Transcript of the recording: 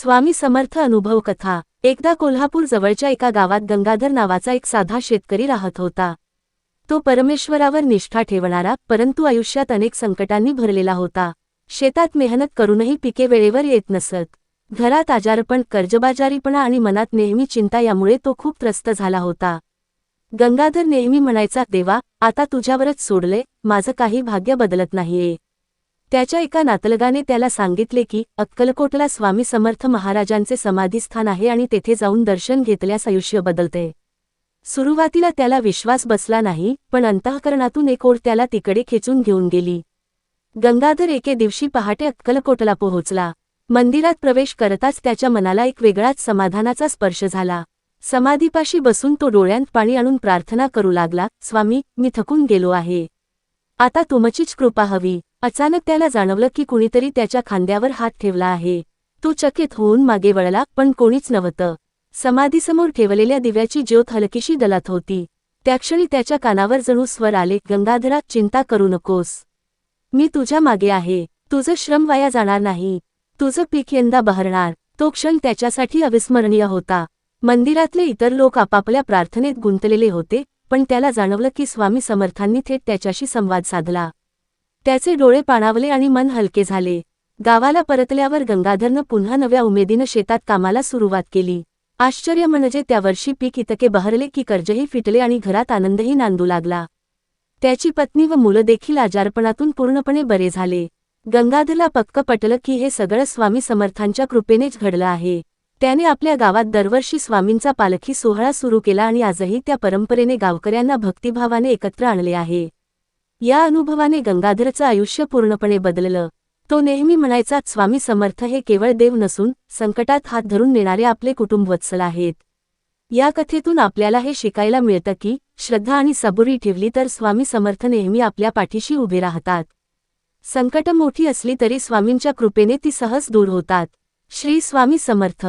स्वामी समर्थ अनुभव कथा। एकदा कोल्हापूर जवळच्या एका गावात गंगाधर नावाचा एक साधा शेतकरी राहत होता। तो परमेश्वरावर निष्ठा ठेवणारा, परंतु आयुष्यात अनेक संकटांनी भरलेला होता। शेतात मेहनत करूनही पिके वेळेवर येत नसत। घरात आजारपण, कर्जबाजारीपणा आणि मनात नेहमी चिंता यामुळे तो खूप त्रस्त झाला होता। गंगाधर नेहमी म्हणायचा, देवा, आता तुझ्यावरच सोडले, माझं काही भाग्य बदलत नाहीये। त्याच्या एका नातलगाने त्याला सांगितले की अक्कलकोटला स्वामी समर्थ महाराजांचे समाधीस्थान आहे आणि तेथे जाऊन दर्शन घेतल्यास आयुष्य बदलते। सुरुवातीला त्याला विश्वास बसला नाही, पण अंतःकरणातून एक ओढ त्याला तिकडे खेचून घेऊन गेली। गंगाधर एके दिवशी पहाटे अक्कलकोटला पोहोचला। मंदिरात प्रवेश करताच त्याच्या मनाला एक वेगळाच समाधानाचा स्पर्श झाला। समाधीपाशी बसून तो डोळ्यांत पाणी आणून प्रार्थना करू लागला, स्वामी, मी थकून गेलो आहे, आता तुमचीच कृपा हवी। अचानक त्याला जाणवलं की कुणीतरी त्याच्या खांद्यावर हात ठेवला आहे। तो चकित होऊन मागे वळला, पण कोणीच नव्हतं। समाधीसमोर ठेवलेल्या दिव्याची ज्योत हलकीशी दलत होती। त्या क्षणी त्याच्या कानावर जणू स्वर आले, गंगाधरा, चिंता करू नकोस, मी तुझ्या मागे आहे, तुझं श्रम वाया जाणार नाही, तुझं पीक यंदा बहरणार। तो क्षण त्याच्यासाठी अविस्मरणीय होता। मंदिरातले इतर लोक आपापल्या प्रार्थनेत गुंतलेले होते, पण त्याला जाणवलं की स्वामी समर्थांनी थेट त्याच्याशी संवाद साधला। त्याचे डोळे पाणावले आणि मन हलके झाले। गावाला परतल्यावर गंगाधरनं पुन्हा नव्या उमेदीनं शेतात कामाला सुरुवात केली। आश्चर्य म्हणजे त्या वर्षी पीक इतके बहरले की कर्जही फिटले आणि घरात आनंदही नांदू लागला। त्याची पत्नी व मुलं देखील आजारपणातून पूर्णपणे बरे झाले। गंगाधरला पक्क पटलं की हे सगळं स्वामी समर्थांच्या कृपेनेच घडलं आहे। त्याने आपल्या गावात दरवर्षी स्वामींचा पालखी सोहळा सुरू केला आणि आजही त्या परंपरेने गावकऱ्यांना भक्तिभावाने एकत्र आणले आहे। या अनुभवाने गंगाधरचं आयुष्य पूर्णपणे बदललं। तो नेहमी म्हणायचा, स्वामी समर्थ हे केवळ देव नसून संकटात हात धरून नेणारे आपले कुटुंबवत्सल आहेत। या कथेतून आपल्याला हे शिकायला मिळतं की श्रद्धा आणि सबुरी ठेवली तर स्वामी समर्थ नेहमी आपल्या पाठीशी उभे राहतात। संकट मोठी असली तरी स्वामींच्या कृपेने ती सहज दूर होतात। श्री स्वामी समर्थ।